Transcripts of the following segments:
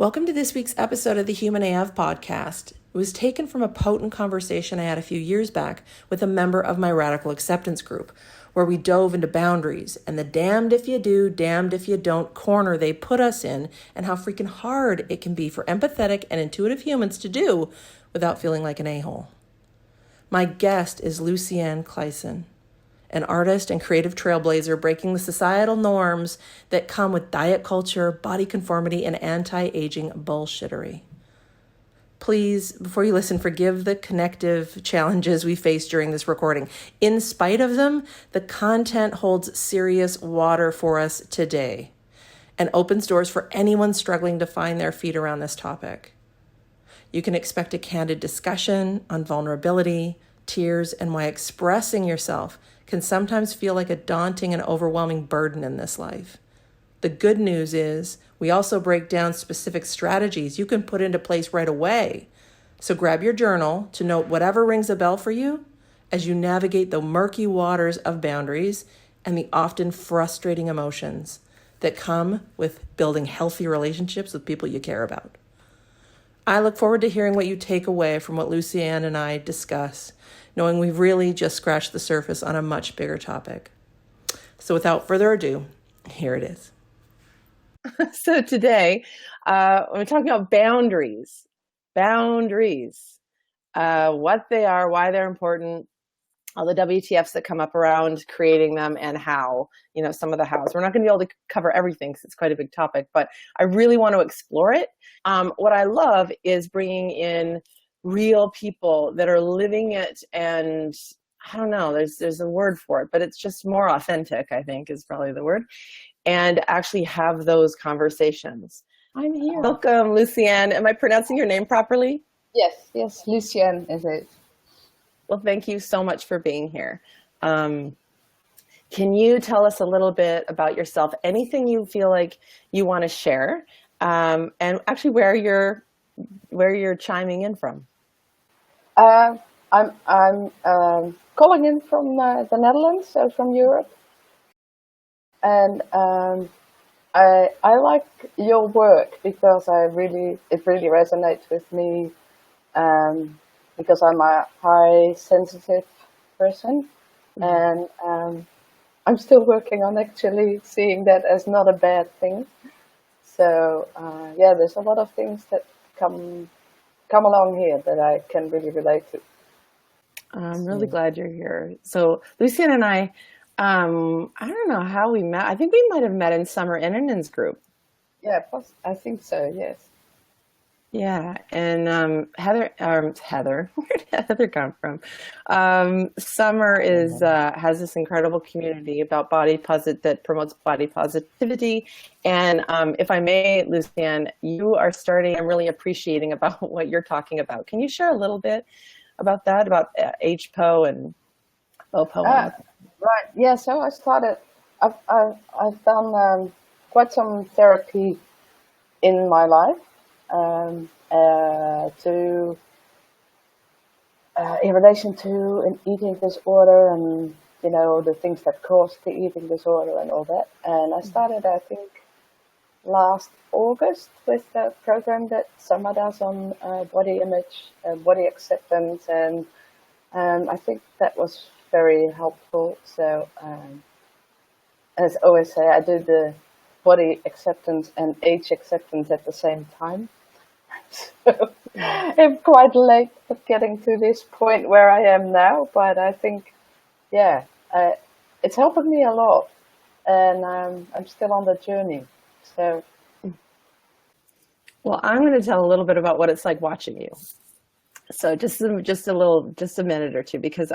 Welcome to this week's episode of the HumanAF Podcast. It was taken from a potent conversation I had a few years back with a member of my radical acceptance group, where we dove into boundaries and the damned if you do, damned if you don't corner they put us in, and how freaking hard it can be for empathetic and intuitive humans to do without feeling like an a-hole. My guest is Lucienne Kleisen, an artist and creative trailblazer breaking the societal norms that come with diet culture, body conformity, and anti-aging bullshittery. Please, before you listen, forgive the connective challenges we face during this recording. In spite of them, the content holds serious water for us today and opens doors for anyone struggling to find their feet around this topic. You can expect a candid discussion on vulnerability, tears, and why expressing yourself can sometimes feel like a daunting and overwhelming burden in this life. The good news is we also break down specific strategies you can put into place right away. So grab your journal to note whatever rings a bell for you as you navigate the murky waters of boundaries and the often frustrating emotions that come with building healthy relationships with people you care about. I look forward to hearing what you take away from what Lucienne and I discuss, knowing we've really just scratched the surface on a much bigger topic. So without further ado, here it is. So today, we're talking about boundaries. Boundaries. What they are, why they're important, all the WTFs that come up around creating them, and how, some of the hows. We're not going to be able to cover everything because it's quite a big topic, but I really want to explore it. What I love is bringing in real people that are living it, and I don't know, there's a word for it, but it's just more authentic, I think is probably the word, and actually have those conversations. I'm here. Welcome, Lucienne. Am I pronouncing your name properly? Yes, Lucienne is it. Well, thank you so much for being here. Can you tell us a little bit about yourself? Anything you feel like you want to share, and actually where you're chiming in from? I'm calling in from the Netherlands, so from Europe, and I like your work because it really resonates with me, because I'm a high sensitive person, and I'm still working on actually seeing that as not a bad thing. So there's a lot of things that come along here that I can really relate to. I'm really glad you're here. So Lucienne and I don't know how we met. I think we might have met in Summer Innanen's group. Yeah, I think so, yes. Yeah, and Heather, where did Heather come from? Summer has this incredible community about that promotes body positivity. And if I may, Lucienne, you are starting, I'm really appreciating about what you're talking about. Can you share a little bit about that, about HPO and OPO? Right, yeah, so I started, I've done quite some therapy in my life. In relation to an eating disorder and the things that cause the eating disorder and all that, and I started I think last August with a program that Summer does on body image and body acceptance, and I think that was very helpful. So as I always say, I do the body acceptance and age acceptance at the same time. So I'm quite late at getting to this point where I am now, but I think, it's helping me a lot, and I'm still on the journey. So, well, I'm going to tell a little bit about what it's like watching you. So just a minute or two, because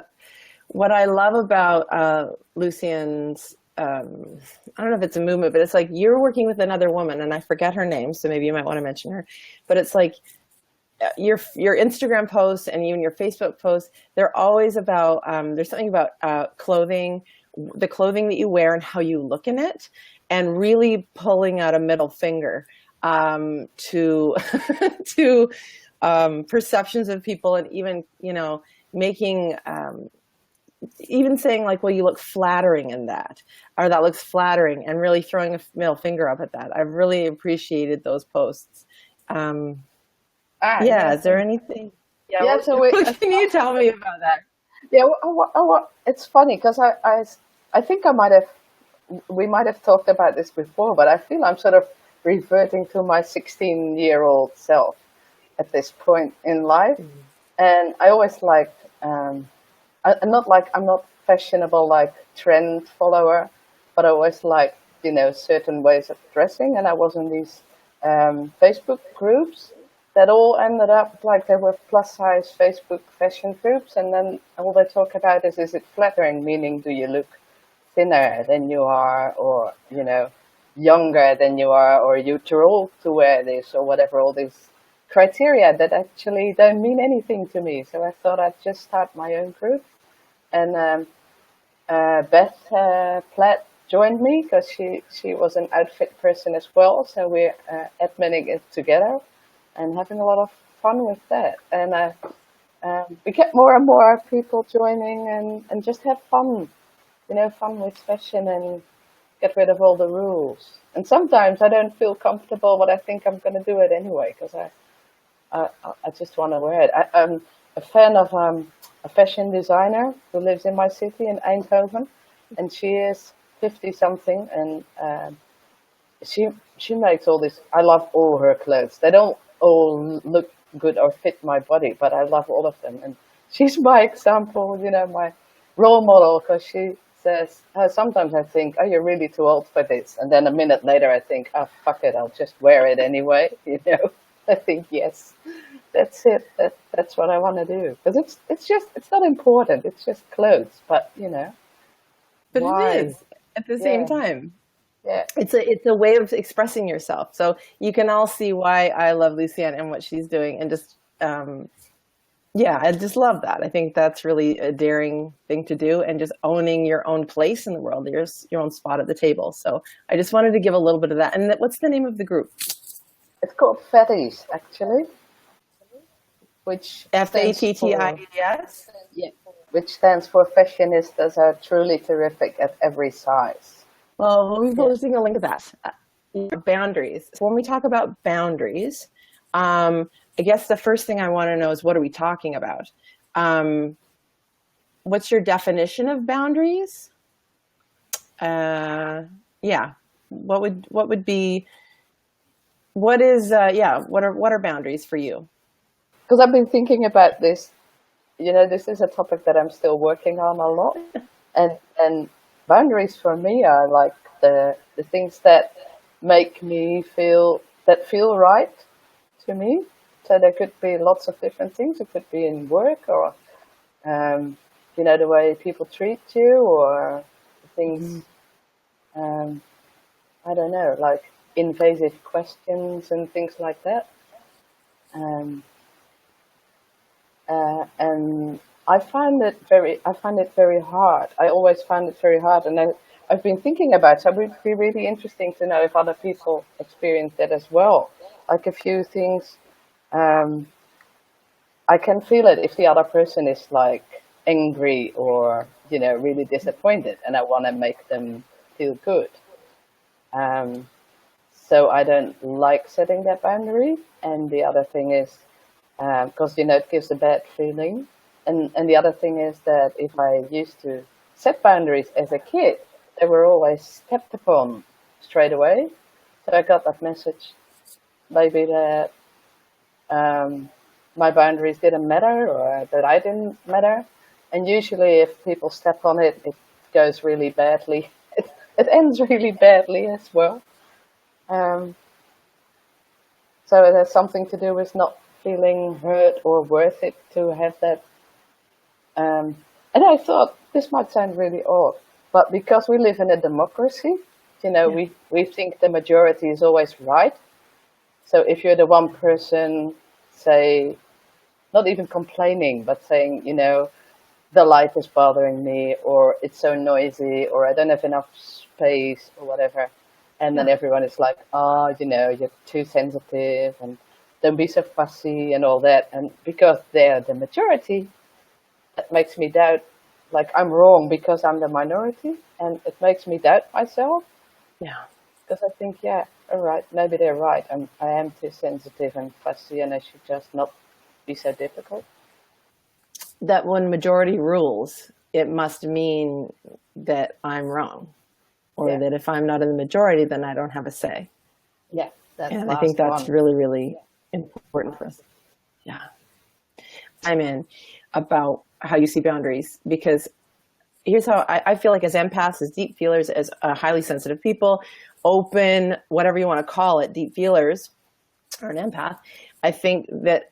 what I love about Lucienne's, I don't know if it's a movement, but it's like you're working with another woman, and I forget her name, so maybe you might want to mention her, but it's like your Instagram posts and even your Facebook posts, they're always about, there's something about clothing, the clothing that you wear and how you look in it, and really pulling out a middle finger to perceptions of people, and even, making even saying like, well, you look flattering in that, or that looks flattering, and really throwing a middle finger up at that. I've really appreciated those posts. Yeah, is there anything? Yeah, Yeah, so what can you tell me about that? yeah, it's funny because I think we might have talked about this before, but I feel I'm sort of reverting to my 16-year-old self at this point in life. And I always liked, I'm not fashionable like trend follower, but I always liked, certain ways of dressing. And I was in these Facebook groups that all ended up like they were plus size Facebook fashion groups. And then all they talk about is it flattering? Meaning, do you look thinner than you are, or, younger than you are, or you're too old to wear this, or whatever, all these criteria that actually don't mean anything to me. So I thought I'd just start my own group. And Beth Platt joined me because she was an outfit person as well. So we're adminning it together and having a lot of fun with that. And we get more and more people joining and just have fun, fun with fashion and get rid of all the rules. And sometimes I don't feel comfortable, but I think I'm going to do it anyway because I just want to wear it. I'm a fan of a fashion designer who lives in my city in Eindhoven, and she is 50-something, and she makes all this. I love all her clothes. They don't all look good or fit my body, but I love all of them. And she's my example, my role model, because she says, sometimes I think, oh, you're really too old for this. And then a minute later I think, oh, fuck it, I'll just wear it anyway, I think, yes, that's it. That's what I want to do. Because it's not important. It's just clothes, but, But why? it is at the same time. Yeah. It's a way of expressing yourself. So you can all see why I love Lucienne and what she's doing, and just I just love that. I think that's really a daring thing to do, and just owning your own place in the world, your own spot at the table. So I just wanted to give a little bit of that. And what's the name of the group? It's called Fatties, actually, which FATTIES? Yeah, which stands for Fashionistas Are Truly Terrific at Every Size. Well, we'll be posting a link to that. Boundaries. So when we talk about boundaries, I guess the first thing I want to know is, what are we talking about? What's your definition of boundaries? What are boundaries for you? Because I've been thinking about this, this is a topic that I'm still working on a lot. And boundaries for me are like the things that make me feel right to me. So there could be lots of different things. It could be in work, or, the way people treat you, or things, I don't know, like invasive questions and things like that. And I find it very hard. I always find it very hard, and I've been thinking about it. So it would be really interesting to know if other people experience that as well. Like a few things, I can feel it if the other person is like angry or really disappointed, and I want to make them feel good. So I don't like setting that boundary. And the other thing is, because it gives a bad feeling. And the other thing is that if I used to set boundaries as a kid, they were always stepped upon straight away. So I got that message, maybe that my boundaries didn't matter, or that I didn't matter. And usually if people step on it, it goes really badly. It ends really badly as well. So it has something to do with not feeling hurt or worth it to have that. And I thought this might sound really odd, but because we live in a democracy, we think the majority is always right. So if you're the one person, say, not even complaining, but saying, the light is bothering me, or it's so noisy, or I don't have enough space, or whatever. And then everyone is like, you're too sensitive, and don't be so fussy, and all that. And because they're the majority, that makes me doubt, like I'm wrong because I'm the minority, and it makes me doubt myself. Yeah. Because I think, yeah, all right, maybe they're right. I am too sensitive and fussy, and I should just not be so difficult. That when majority rules, it must mean that I'm wrong, or that if I'm not in the majority, then I don't have a say. Yeah, that's and I think that's really, really important for us. Yeah. I'm in about how you see boundaries, because here's how I feel like as empaths, as deep feelers, as highly sensitive people, open, whatever you want to call it, deep feelers or an empath, I think that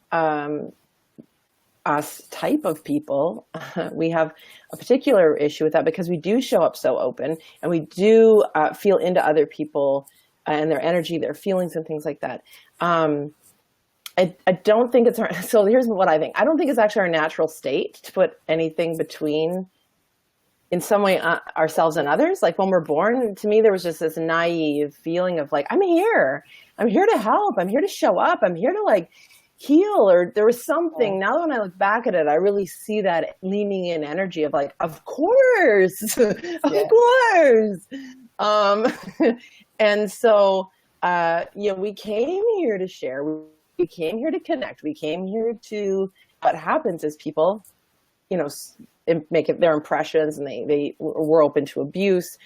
us type of people, we have a particular issue with that because we do show up so open and we do feel into other people and their energy, their feelings and things like that. I don't think it's our, so here's what I think. I don't think it's actually our natural state to put anything between, in some way, ourselves and others. Like when we're born, to me, there was just this naive feeling of like, I'm here to help. I'm here to show up. I'm here to like heal. Or there was something, now that when I look back at it, I really see that leaning in energy of like, of course, of course. And so, we came here to share. We came here to connect. We came here to, what happens is people, make it their impressions, and they were open to abuse.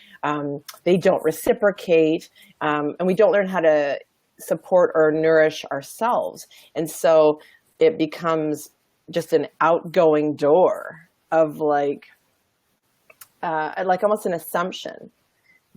They don't reciprocate, and we don't learn how to support or nourish ourselves. And so it becomes just an outgoing door of like almost an assumption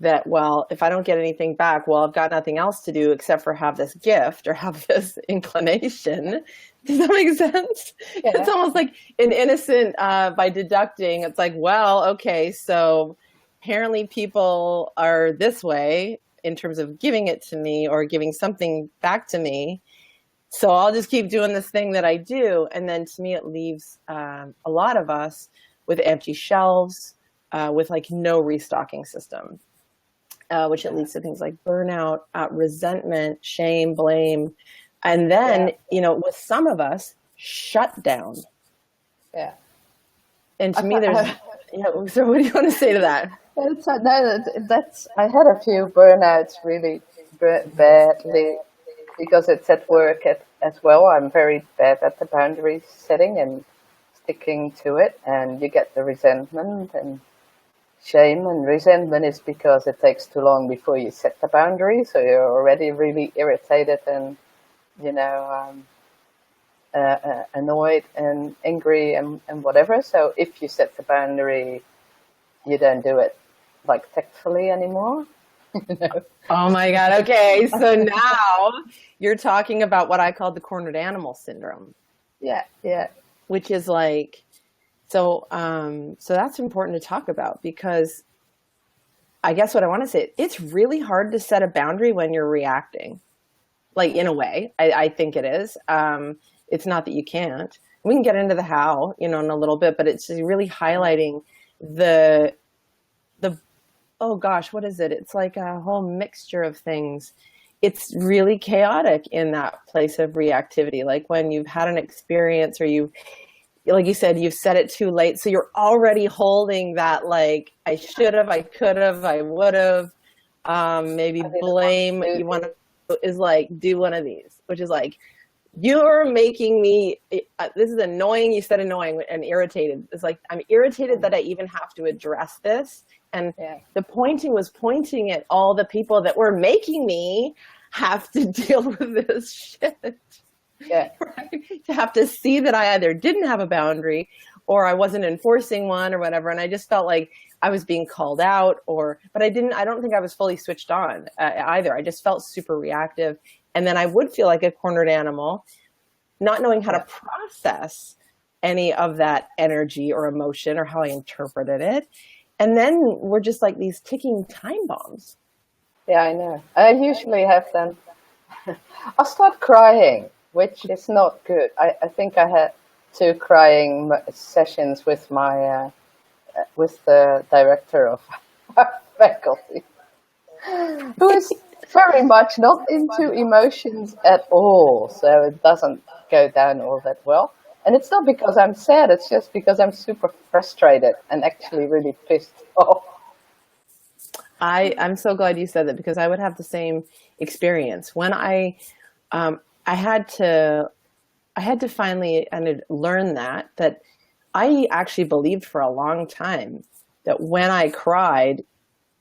that, well, if I don't get anything back, well, I've got nothing else to do except for have this gift or have this inclination. Does that make sense? Yeah. It's almost like an innocent, by deducting, it's like, well, okay, so apparently people are this way in terms of giving it to me or giving something back to me. So I'll just keep doing this thing that I do. And then to me, it leaves a lot of us with empty shelves, with like no restocking system. Which it leads to things like burnout, resentment, shame, blame, and then, with some of us, shut down. Yeah. And to me, there's, so what do you want to say to that? I had a few burnouts really badly because it's at work as well. I'm very bad at the boundary setting and sticking to it, and you get the resentment and shame. And resentment is because it takes too long before you set the boundary, so you're already really irritated and annoyed and angry and whatever. So if you set the boundary, you don't do it like tactfully anymore. Oh my God. Okay, so now you're talking about what I call the cornered animal syndrome. Yeah. Which is like, so that's important to talk about, because I guess what I want to say, it's really hard to set a boundary when you're reacting. Like, in a way, I think it is. It's not that you can't. We can get into the how, in a little bit, but it's really highlighting the oh gosh, what is it? It's like a whole mixture of things. It's really chaotic in that place of reactivity. Like when you've had an experience, or like you said, you've said it too late. So you're already holding that, like, I should have, I could have, I would have, maybe blame. You want to, is like, do one of these, which is like, you're making me, this is annoying. You said annoying and irritated. It's like, I'm irritated that I even have to address this. And the pointing was pointing at all the people that were making me have to deal with this shit. Yeah. Right? To have to see that I either didn't have a boundary or I wasn't enforcing one or whatever. And I just felt like I was being called out, but I don't think I was fully switched on either. I just felt super reactive. And then I would feel like a cornered animal, not knowing how to process any of that energy or emotion or how I interpreted it. And then we're just like these ticking time bombs. Yeah, I know. I usually have them. I'll start crying, which is not good. I think I had 2 crying sessions with my with the director of our faculty, who is very much not into emotions at all. So it doesn't go down all that well. And it's not because I'm sad, it's just because I'm super frustrated and actually really pissed off. I'm so glad you said that, because I would have the same experience when I had to finally learn that I actually believed for a long time that when I cried,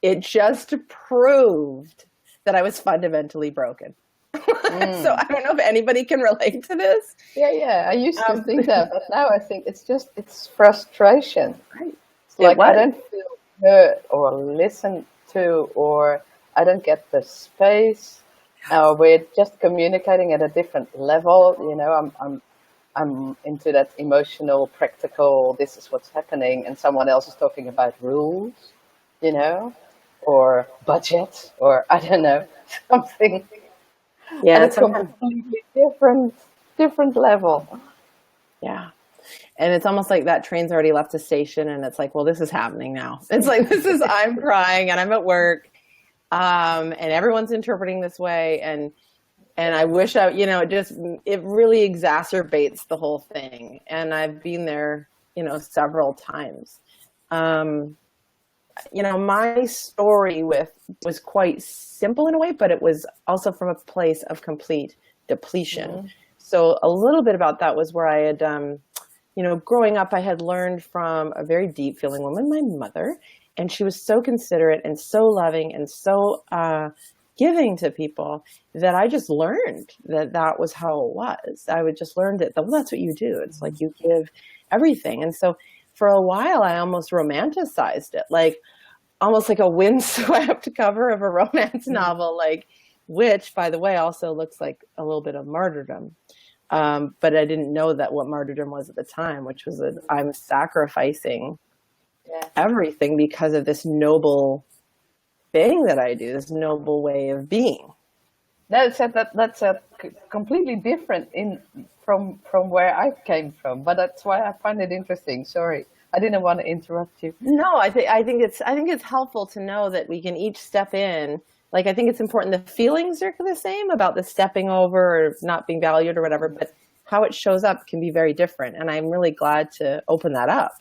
it just proved that I was fundamentally broken. So I don't know if anybody can relate to this. Yeah. I used to think that, but now I think it's frustration. Right. It's like I don't feel heard or listened to, or I don't get the space. We're just communicating at a different level. You know, I'm into that emotional, practical. This is what's happening, and someone else is talking about rules. You know, or budget, or I don't know, something. Yeah, and it's completely different level. Yeah. And it's almost like that train's already left the station, and it's like, well, this is happening now. It's like, I'm crying and I'm at work, and everyone's interpreting this way. And I wish it really exacerbates the whole thing. And I've been there, several times. My story was quite simple in a way, but it was also from a place of complete depletion. Mm-hmm. So a little bit about that was where I had, growing up, I had learned from a very deep feeling woman, my mother, and she was so considerate and so loving and so giving to people that I just learned that was how it was. I would just learn that, well, that's what you do. It's like you give everything. And so for a while, I almost romanticized it, like almost like a windswept cover of a romance novel, which, by the way, also looks like a little bit of martyrdom. But I didn't know that what martyrdom was at the time, which was that I'm sacrificing everything because of this noble thing that I do, this noble way of being. That's a completely different from where I came from, but that's why I find it interesting. Sorry, I didn't want to interrupt you. No, I think it's helpful to know that we can each step in. Like, I think it's important. The feelings are the same about the stepping over or not being valued or whatever, but how it shows up can be very different. And I'm really glad to open that up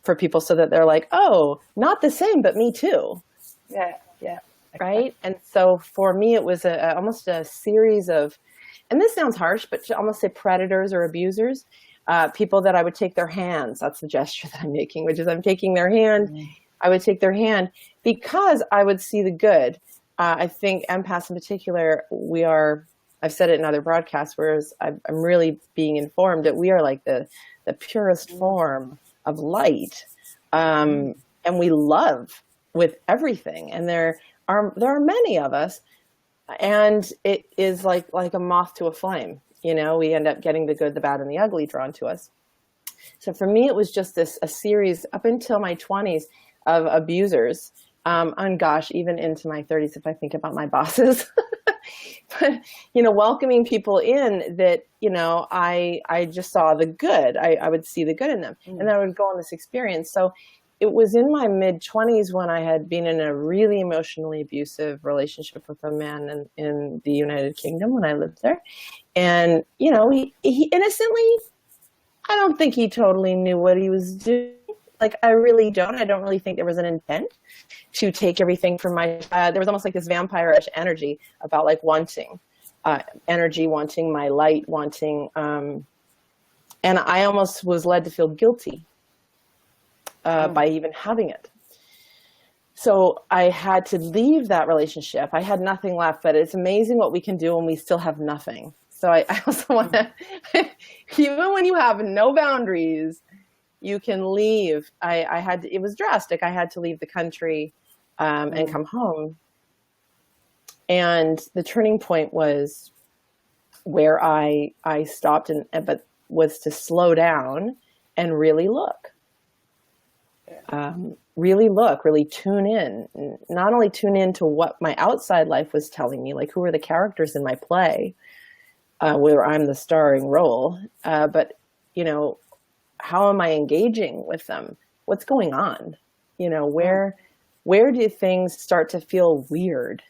for people so that they're like, oh, not the same, but me too. Yeah. Right. And so for me, it was almost a series of, and this sounds harsh, but to almost say predators or abusers, people that I would take their hands. That's the gesture that I'm making, which is I'm taking their hand. Mm-hmm. I would take their hand because I would see the good. I think empaths in particular, I've said it in other broadcasts, whereas I'm really being informed that we are like the purest form of light. And we love with everything. And there are many of us, and it is like a moth to a flame. We end up getting the good, the bad, and the ugly drawn to us. So for me, it was just a series up until my 20s of abusers. And gosh, even into my 30s, if I think about my bosses, but, welcoming people in that, I just saw the good. I would see the good in them. And then I would go on this experience. So it was in my mid-20s when I had been in a really emotionally abusive relationship with a man in the United Kingdom when I lived there. And, he innocently, I don't think he totally knew what he was doing. Like, I really don't. I don't really think there was an intent to take everything from my there was almost like this vampire-ish energy about wanting energy, wanting my light, wanting, and I almost was led to feel guilty by even having it. So I had to leave that relationship. I had nothing left, but it's amazing what we can do when we still have nothing. So I also want to, even when you have no boundaries, you can leave. It was drastic. I had to leave the country and come home. And the turning point was where I stopped but was to slow down and really look. Really tune in, not only tune in to what my outside life was telling me, like who are the characters in my play, where I'm the starring role, but, how am I engaging with them? What's going on? Where do things start to feel weird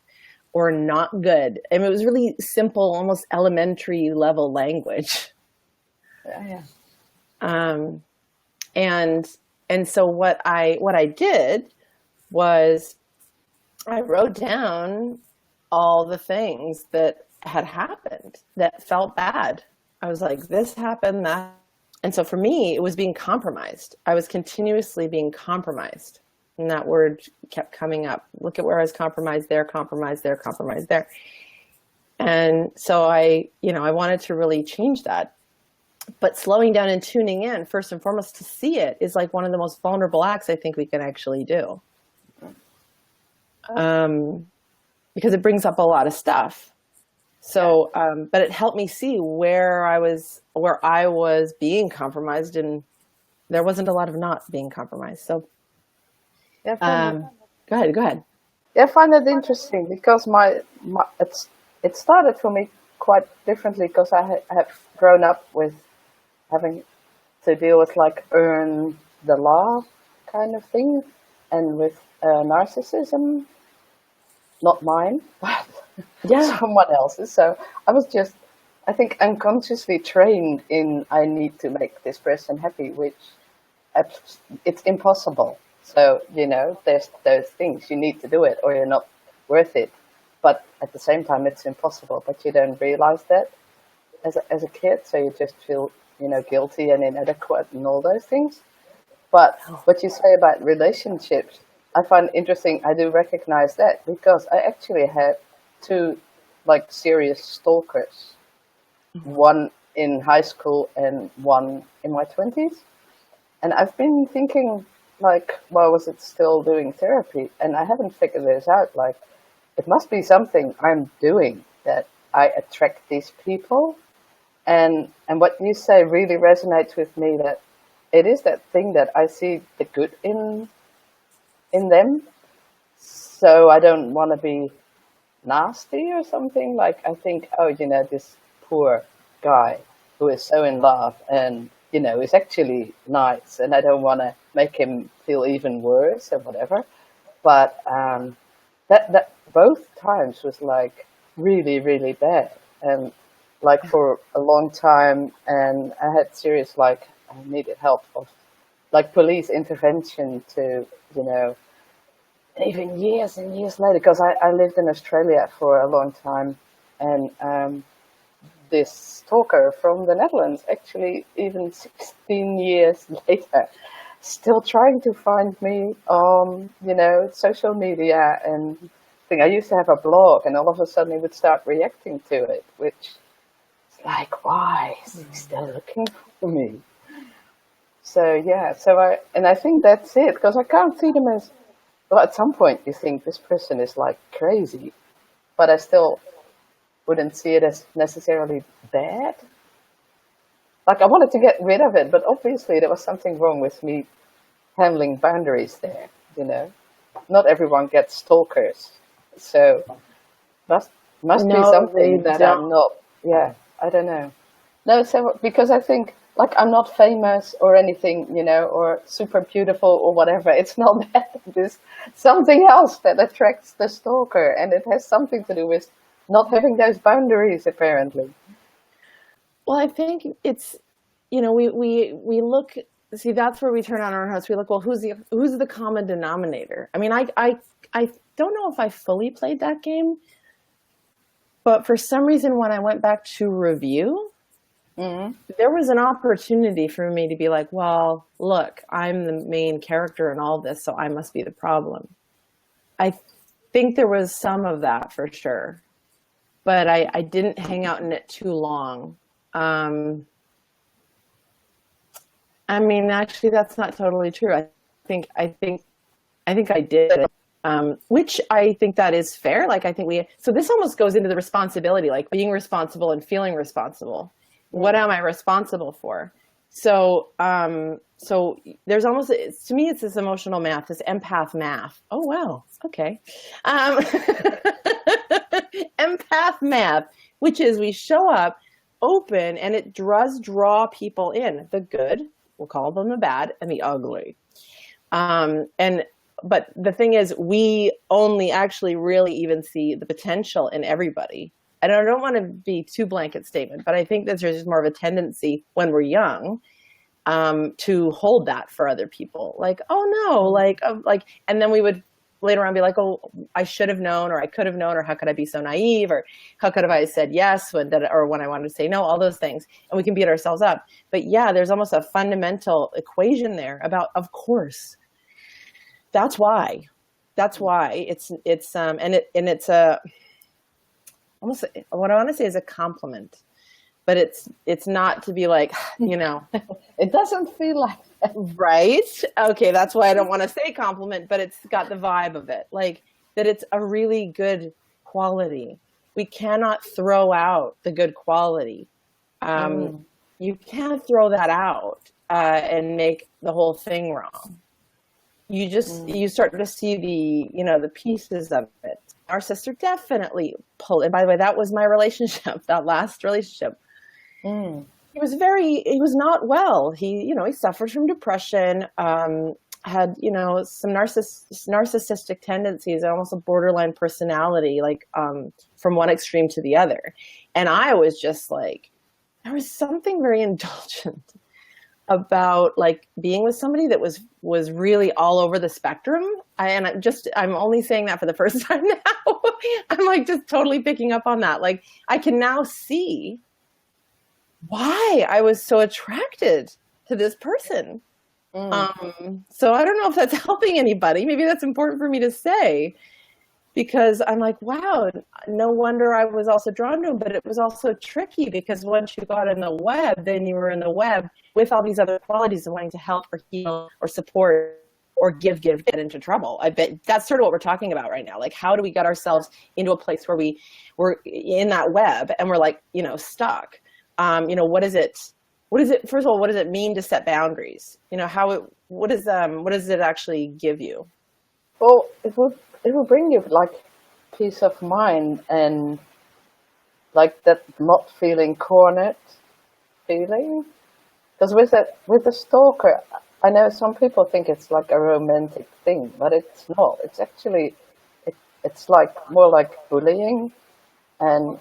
or not good? And it was really simple, almost elementary level language. Yeah. And so what I did was I wrote down all the things that had happened that felt bad. I was like, this happened, that. And so for me, it was being compromised. I was continuously being compromised. And that word kept coming up. Look at where I was compromised there, compromised there, compromised there. And so I wanted to really change that. But slowing down and tuning in, first and foremost, to see it is like one of the most vulnerable acts I think we can actually do. Because it brings up a lot of stuff. So, but it helped me see where I was being compromised, and there wasn't a lot of not being compromised. So, Yeah, go ahead. yeah, I find that interesting because it started for me quite differently because I have grown up with having to deal with like earn the love kind of thing, and with narcissism, not mine, but someone else's. So I was just, I think, unconsciously trained in I need to make this person happy, which it's impossible. So, there's those things, you need to do it or you're not worth it. But at the same time, it's impossible, but you don't realize that as a kid. So you just feel, guilty and inadequate and all those things. But what you say about relationships, I find interesting. I do recognize that because I actually had two like serious stalkers, one in high school and one in my 20s. And I've been thinking, like, why was it still doing therapy? And I haven't figured this out. Like, it must be something I'm doing that I attract these people. And what you say really resonates with me, that it is that thing that I see the good in them. So I don't want to be nasty or something. Like, I think, this poor guy who is so in love and, is actually nice, and I don't want to make him feel even worse or whatever. But that both times was like really, really bad. And like for a long time, and I had serious, like, I needed help of like police intervention to, even years and years later, because I lived in Australia for a long time, and this stalker from the Netherlands, actually even 16 years later, still trying to find me on, social media. And I used to have a blog, and all of a sudden he would start reacting to it, which is like, why is he still looking for me? So yeah, I think that's it, because I can't see them as, well, at some point you think this person is like crazy, but I still wouldn't see it as necessarily bad. Like, I wanted to get rid of it, but obviously there was something wrong with me handling boundaries there, Not everyone gets stalkers, so must be something that I'm not, I don't know. No, so because I think, like, I'm not famous or anything, or super beautiful or whatever. It's not that. It's something else that attracts the stalker, and it has something to do with not having those boundaries, apparently. Well, I think it's, we look, see, that's where we turn on our house. We look, well, who's the common denominator? I mean, I don't know if I fully played that game, but for some reason, when I went back to review, there was an opportunity for me to be like, well, look, I'm the main character in all this, so I must be the problem. I think there was some of that for sure, but I didn't hang out in it too long. I mean, actually, that's not totally true. I think I did, which I think that is fair. Like, I think so this almost goes into the responsibility, like being responsible and feeling responsible. What am I responsible for? So there's almost, to me, it's this emotional math, this empath math. Oh, wow. Okay. Empath math, which is we show up open, and it does draw people in, the good, we'll call them the bad, and the ugly. But the thing is, we only actually really even see the potential in everybody. And I don't want to be too blanket statement, but I think that there's just more of a tendency when we're young to hold that for other people. Like, oh no, like, and then we would later on be like, oh, I should have known, or I could have known, or how could I be so naive, or how could have I said yes when I wanted to say no, all those things. And we can beat ourselves up. But yeah, there's almost a fundamental equation there about, of course, that's why it's almost what I want to say is a compliment, but it's not to be like, It doesn't feel like that. Right. Okay. That's why I don't want to say compliment, but it's got the vibe of it, like that it's a really good quality. We cannot throw out the good quality. You can't throw that out and make the whole thing wrong. You start to see the pieces of it. Narcissists are definitely pull. And by the way, that was my relationship, that last relationship. He was not well. He suffered from depression, had, some narcissistic tendencies and almost a borderline personality, like, from one extreme to the other. And I was just like, there was something very indulgent about like being with somebody that was really all over the spectrum. I'm only saying that for the first time now. I'm like just totally picking up on that. Like I can now see why I was so attracted to this person. So I don't know if that's helping anybody. Maybe that's important for me to say, because I'm like, wow, no wonder I was also drawn to him. But it was also tricky because once you got in the web, then you were in the web with all these other qualities of wanting to help or heal or support or get into trouble. I bet that's sort of what we're talking about right now. Like, how do we get ourselves into a place where we're in that web and we're like, stuck? What is it? First of all, what does it mean to set boundaries? What does it actually give you? Well, it will bring you like peace of mind and like that not feeling cornered feeling. Because with a stalker, I know some people think it's like a romantic thing, but it's not. It's actually it's like more like bullying, and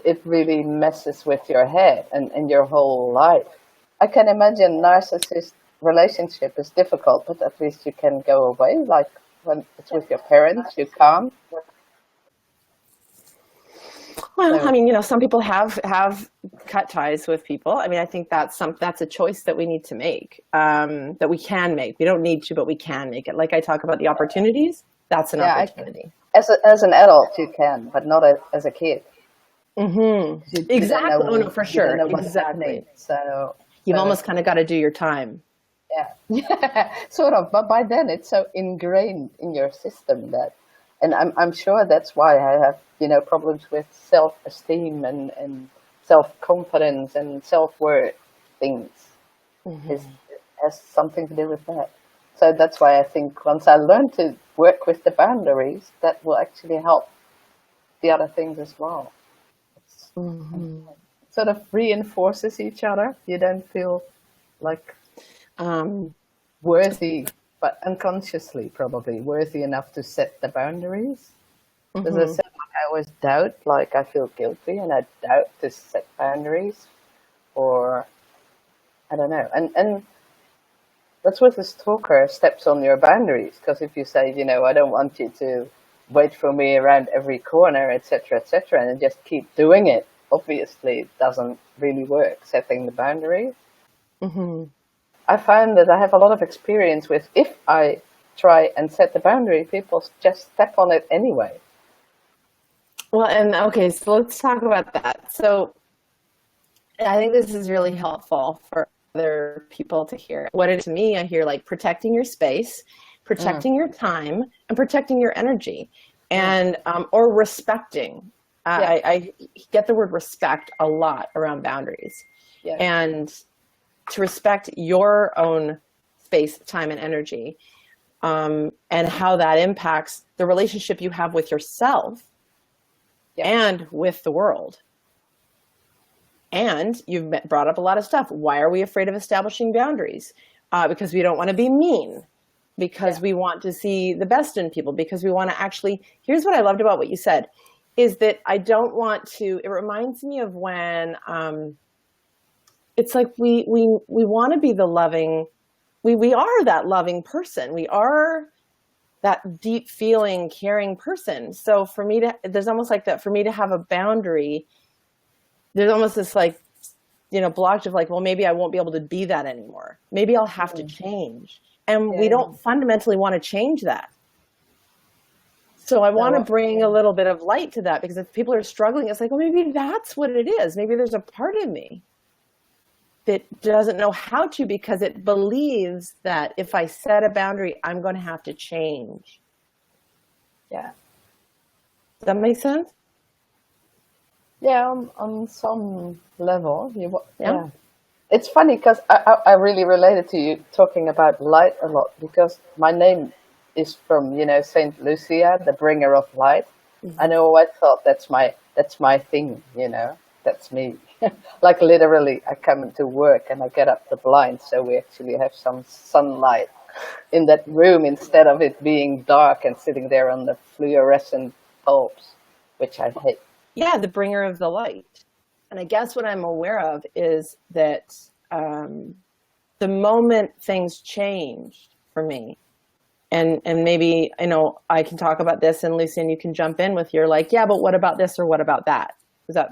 it really messes with your head and your whole life. I can imagine narcissist relationship is difficult, but at least you can go away. Like when it's with your parents, you can't. Well, I mean, some people have cut ties with people. I mean, I think that's a choice that we need to make, that we can make. We don't need to, but we can make it. Like I talk about the opportunities, that's an opportunity. As an adult, you can, but not as a kid. Mm-hmm. Exactly. Oh, no, for sure. Exactly. So you've almost kind of got to do your time. Yeah, sort of. But by then, it's so ingrained in your system that, and I'm sure that's why I have problems with self-esteem and self-confidence and self-worth things. It has something to do with that. So that's why I think once I learn to work with the boundaries, that will actually help the other things as well. Sort of reinforces each other. You don't feel like worthy, but unconsciously probably worthy enough to set the boundaries. Because I said, I always doubt, like I feel guilty and I doubt to set boundaries, or I don't know. And that's what the stalker steps on your boundaries. Because if you say, I don't want you to wait for me around every corner, etc., and just keep doing it, obviously it doesn't really work, setting the boundary. I find that I have a lot of experience with, if I try and set the boundary, people just step on it anyway. Well, and okay, so let's talk about that. So I think this is really helpful for other people to hear. What it is to me, I hear like protecting your space, protecting your time, and protecting your energy, and or respecting. I get the word respect a lot around boundaries, and to respect your own space, time, and energy, and how that impacts the relationship you have with yourself and with the world. And you've brought up a lot of stuff. Why are we afraid of establishing boundaries? Because we don't want to be mean, because we want to see the best in people, because we want to actually, here's what I loved about what you said, is that I don't want to, it reminds me of when, it's like we want to be the loving, we are that loving person. We are that deep feeling, caring person. So for me there's almost like that, for me to have a boundary, there's almost this like, blockage of like, well, maybe I won't be able to be that anymore. Maybe I'll have to change. And we don't fundamentally want to change that. So I want to bring a little bit of light to that, because if people are struggling, it's like, well, maybe that's what it is. Maybe there's a part of me that doesn't know how to, because it believes that if I set a boundary, I'm going to have to change. Yeah. Does that make sense? Yeah, on some level. Yeah. It's funny because I really related to you talking about light a lot, because my name is from, Saint Lucia, the bringer of light. Mm-hmm. And I always thought that's my thing, that's me. Like literally, I come into work and I get up the blinds, so we actually have some sunlight in that room instead of it being dark and sitting there on the fluorescent bulbs, which I hate. Yeah, the bringer of the light. And I guess what I'm aware of is that the moment things changed for me, and maybe, I can talk about this, and Lucienne, you can jump in with your like, yeah, but what about this or what about that? Is that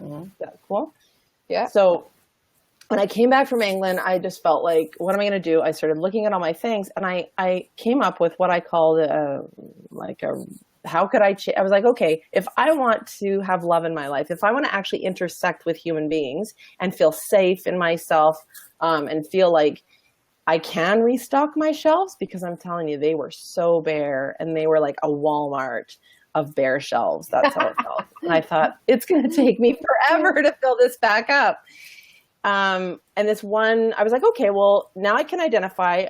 cool? Yeah. So when I came back from England, I just felt like, what am I going to do? I started looking at all my things, and I came up with what I called how could I I was like, okay, if I want to have love in my life, if I want to actually intersect with human beings and feel safe in myself, and feel like I can restock my shelves, because I'm telling you, they were so bare, and they were like a Walmart of bare shelves. That's how it felt. And I thought, it's going to take me forever to fill this back up. And this one, I was like, okay, well, now I can identify,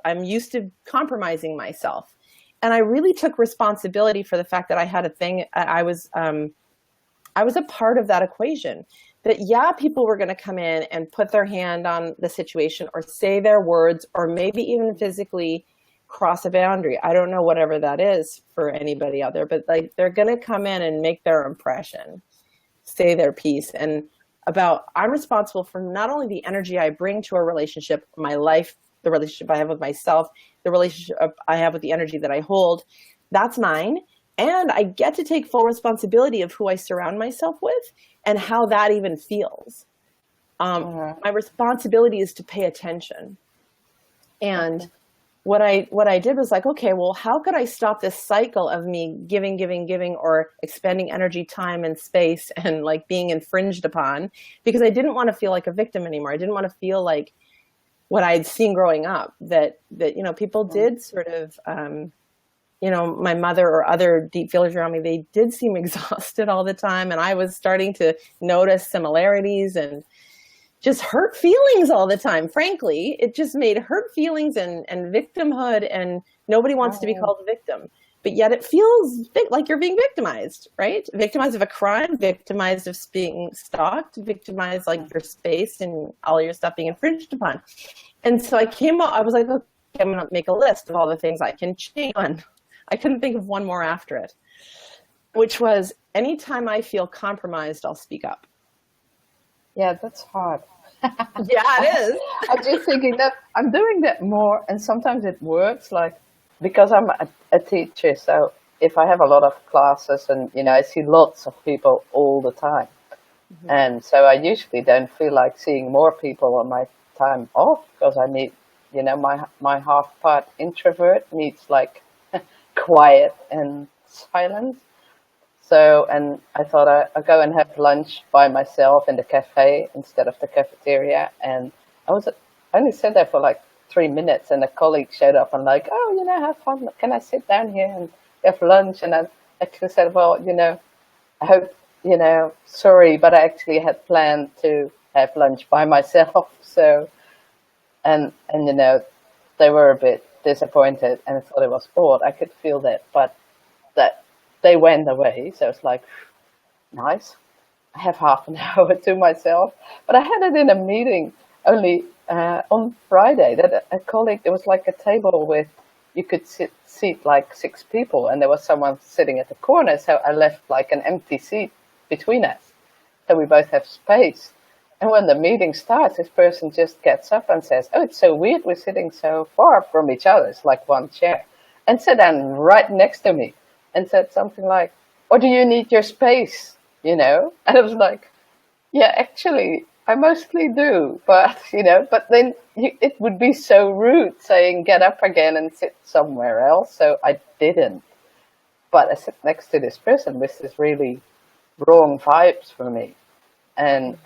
I'm used to compromising myself. And I really took responsibility for the fact that I had a thing. I was a part of that equation. That, people were going to come in and put their hand on the situation, or say their words, or maybe even physically cross a boundary. I don't know, whatever that is for anybody out there, but like, they're going to come in and make their impression, say their piece. And I'm responsible for not only the energy I bring to a relationship, my life, the relationship I have with myself, the relationship I have with the energy that I hold, that's mine. And I get to take full responsibility of who I surround myself with and how that even feels. My responsibility is to pay attention. And what I did was like, okay, well, how could I stop this cycle of me giving, or expending energy, time, and space, and like being infringed upon? Because I didn't want to feel like a victim anymore. I didn't want to feel like what I had seen growing up, that people did sort of, my mother or other deep feelers around me, they did seem exhausted all the time. And I was starting to notice similarities and just hurt feelings all the time. Frankly, it just made hurt feelings and victimhood, and nobody wants to be called a victim. But yet it feels like you're being victimized, right? Victimized of a crime, victimized of being stalked, victimized like your space and all your stuff being infringed upon. And so I was like, okay, I'm going to make a list of all the things I can change on. I couldn't think of one more after it, which was, anytime I feel compromised, I'll speak up. Yeah, that's hard. Yeah, it is. I'm just thinking that I'm doing that more, and sometimes it works, like, because I'm a teacher, so if I have a lot of classes and, I see lots of people all the time. Mm-hmm. And so I usually don't feel like seeing more people on my time off, because I need, my half part introvert needs like quiet and silence. So, and I thought I'd go and have lunch by myself in the cafe instead of the cafeteria. And I only sat there for like 3 minutes, and a colleague showed up and like, oh, have fun. Can I sit down here and have lunch? And I actually said, well, I hope, sorry, but I actually had planned to have lunch by myself. So, and they were a bit disappointed, and I thought it was odd. I could feel that, but that they went away. So it's like, nice. I have half an hour to myself. But I had it in a meeting only on Friday, that a colleague, there was like a table with, you could seat like 6 people, and there was someone sitting at the corner. So I left like an empty seat between us, so we both have space. And when the meeting starts, this person just gets up and says, oh, it's so weird, we're sitting so far from each other. It's like one chair. and sat down right next to me and said something like, "Or do you need your space?" And I was like, "Yeah, actually, I mostly do, but but then it would be so rude saying get up again and sit somewhere else." So I didn't. But I sat next to this person with this really wrong vibes for me, and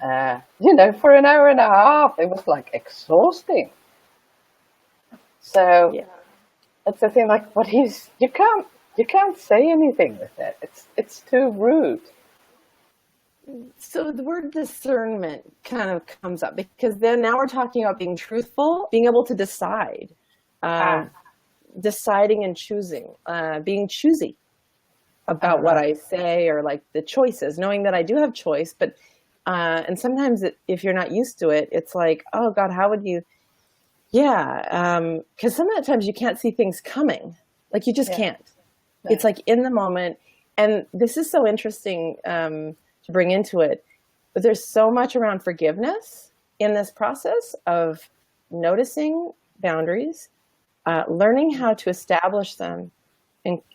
for an hour and a half, it was like exhausting. So that's the thing. Like, you can't say anything with that. It's too rude. So the word discernment kind of comes up because then now we're talking about being truthful, being able to decide, deciding and choosing, being choosy about what I say, or like the choices, knowing that I do have choice, but and sometimes if you're not used to it, it's like, oh God, how would you? Yeah, because sometimes you can't see things coming, like you just can't. Right. It's like in the moment, and this is so interesting. To bring into it, but there's so much around forgiveness in this process of noticing boundaries, learning how to establish them,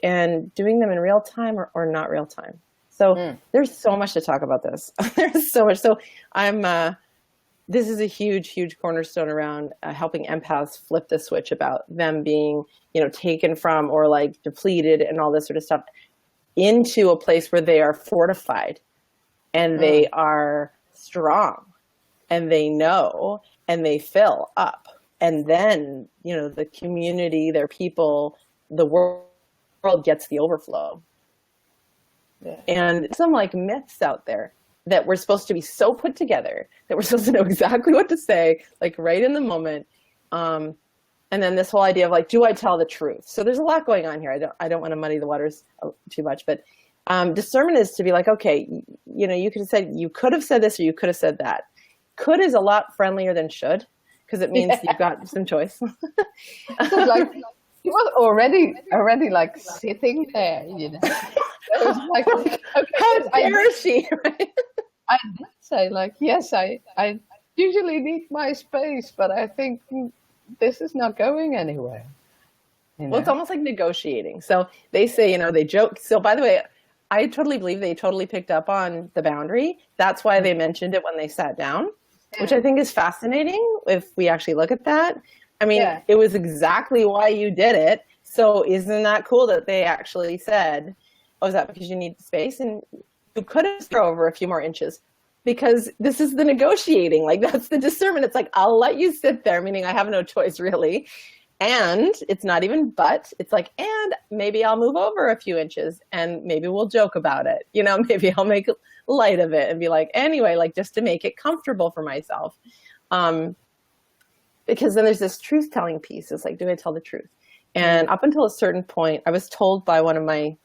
and doing them in real time or not real time. So there's so much to talk about this. There's so much. So this is a huge cornerstone around helping empaths flip the switch about them being, taken from or like depleted and all this sort of stuff into a place where they are fortified. And they are strong, and they know, and they fill up. And then, the community, their people, the world gets the overflow. Yeah. And some like myths out there that we're supposed to be so put together that we're supposed to know exactly what to say, like right in the moment. And then this whole idea of like, do I tell the truth? So there's a lot going on here. I don't want to muddy the waters too much, but discernment is to be like, okay, you could have said this or you could have said that. Could is a lot friendlier than should, because it means you've got some choice. So like he was already like sitting there, So it was like, okay, how dare she? Right? I did say like, yes, I usually need my space, but I think this is not going anywhere. Well, it's almost like negotiating. So they say, they joke. So by the way, I totally believe they totally picked up on the boundary. That's why they mentioned it when they sat down, which I think is fascinating if we actually look at that. I mean, it was exactly why you did it. So isn't that cool that they actually said, oh, is that because you need space? And you could have thrown over a few more inches, because this is the negotiating. Like, that's the discernment. It's like, I'll let you sit there, meaning I have no choice really. And it's not even but, it's like, and maybe I'll move over a few inches and maybe we'll joke about it. Maybe I'll make light of it and be like, anyway, like just to make it comfortable for myself. Because then there's this truth-telling piece. It's like, do I tell the truth? And up until a certain point, I was told by one of my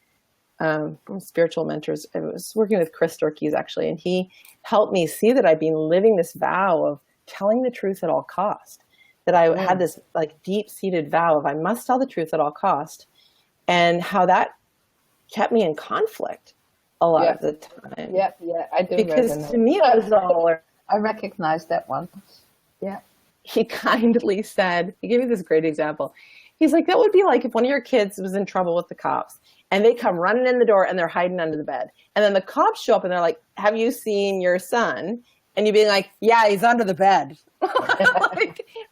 spiritual mentors, I was working with Chris Storkeys actually, and he helped me see that I'd been living this vow of telling the truth at all cost. That I had this like deep-seated vow of I must tell the truth at all cost, and how that kept me in conflict a lot of the time. Yeah, I do. Because to me, it was all. I recognize that one. Yeah. He kindly said, he gave me this great example. He's like, that would be like if one of your kids was in trouble with the cops, and they come running in the door and they're hiding under the bed, and then the cops show up and they're like, "Have you seen your son?" And you'd be like, "Yeah, he's under the bed."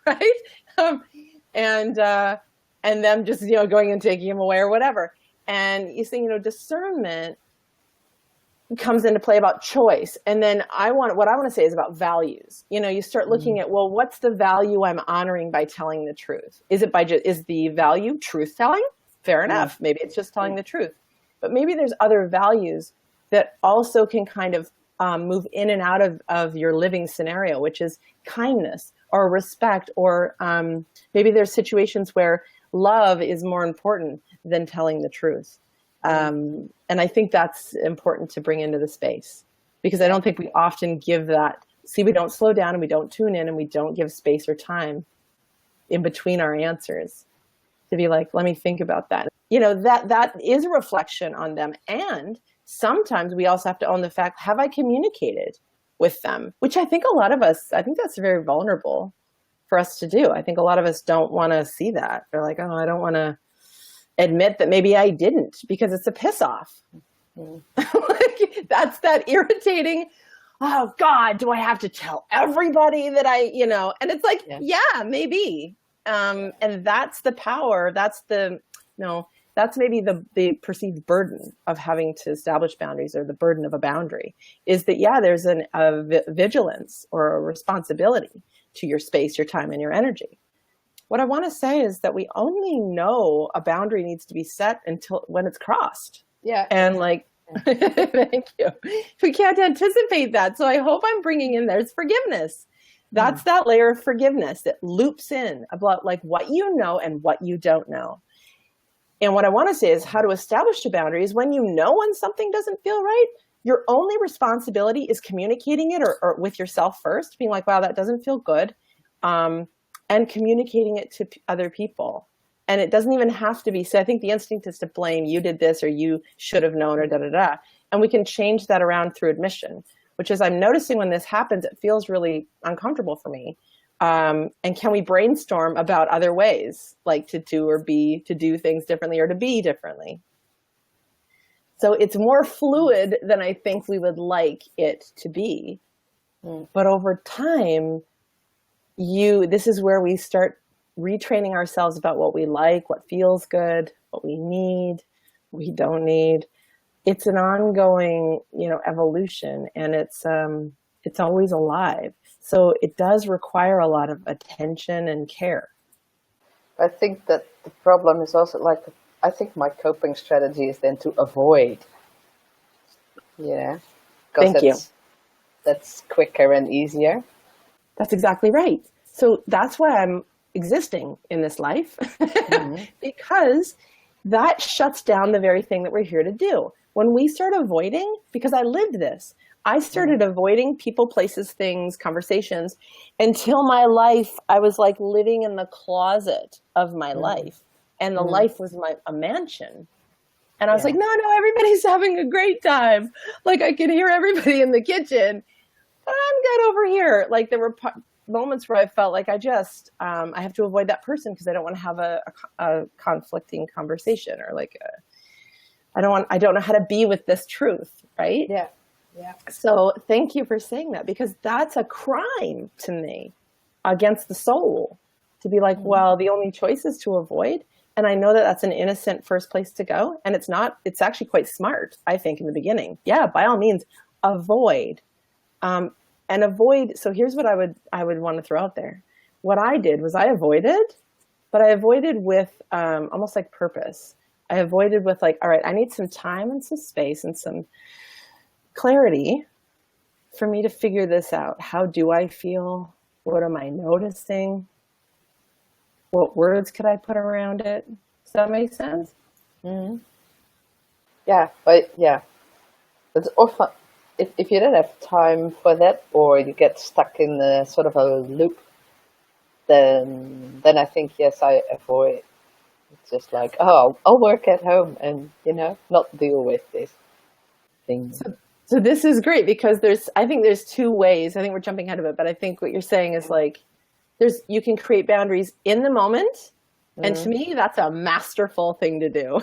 Right? And them just, going and taking him away or whatever. And you think, discernment comes into play about choice. And then what I want to say is about values. You start looking at, well, what's the value I'm honoring by telling the truth? Is the value truth telling? Fair enough. Maybe it's just telling the truth. But maybe there's other values that also can kind of move in and out of your living scenario, which is kindness or respect, or maybe there's situations where love is more important than telling the truth. And I think that's important to bring into the space, because I don't think we often give that. See, we don't slow down and we don't tune in and we don't give space or time in between our answers to be like, let me think about that. That is a reflection on them. And sometimes we also have to own the fact, have I communicated with them? Which I think that's very vulnerable for us to do. I think a lot of us don't want to see that. They're like, oh, I don't want to, admit that maybe I didn't, because it's a piss off. Like, that's that irritating, oh God, do I have to tell everybody that and it's like, yeah, maybe. And that's the power. That's that's maybe the perceived burden of having to establish boundaries, or the burden of a boundary, is that, there's a vigilance or a responsibility to your space, your time, and your energy. What I want to say is that we only know a boundary needs to be set when it's crossed. Yeah. And thank you. We can't anticipate that. So I hope I'm bringing in there's forgiveness. That's that layer of forgiveness that loops in about what you know and what you don't know. And what I want to say is how to establish a boundary is when when something doesn't feel right, your only responsibility is communicating it or with yourself first, being like, wow, that doesn't feel good. And communicating it to other people. And it doesn't even have to be, so I think the instinct is to blame, you did this, or you should have known, or da-da-da. And we can change that around through admission, which is, I'm noticing when this happens, it feels really uncomfortable for me. And can we brainstorm about other ways, to do things differently, or to be differently? So it's more fluid than I think we would like it to be. But over time, this is where we start retraining ourselves about what we like, what feels good, what we need, what we don't need. It's an ongoing, evolution, and it's always alive. So it does require a lot of attention and care. I think that the problem is also I think my coping strategy is then to avoid. Yeah. Thank you. That's quicker and easier. That's exactly right. So that's why I'm existing in this life, because that shuts down the very thing that we're here to do. When we start avoiding, because I lived this, I started avoiding people, places, things, conversations, until my life, I was living in the closet of my life, and the life was a mansion. And I was like, no, everybody's having a great time. I could hear everybody in the kitchen, but I'm good over here. There were moments where I felt like I have to avoid that person because I don't want to have a conflicting conversation, or I don't know how to be with this truth, right? Yeah. Yeah. So thank you for saying that, because that's a crime to me against the soul, to be well, the only choice is to avoid. And I know that that's an innocent first place to go. And it's not, it's actually quite smart, I think, in the beginning. Yeah, by all means, avoid. And avoid, so here's what I would want to throw out there. What I did was I avoided, but I avoided with almost purpose. I avoided with all right, I need some time and some space and some clarity for me to figure this out. How do I feel? What am I noticing? What words could I put around it? Does that make sense? Mm-hmm. Yeah, but it's often, if you don't have time for that, or you get stuck in a sort of a loop, then I think, yes, I avoid. It's just I'll work at home and, not deal with this thing. So this is great, because I think there's two ways. I think we're jumping ahead of it, but I think what you're saying is you can create boundaries in the moment. And to me, that's a masterful thing to do.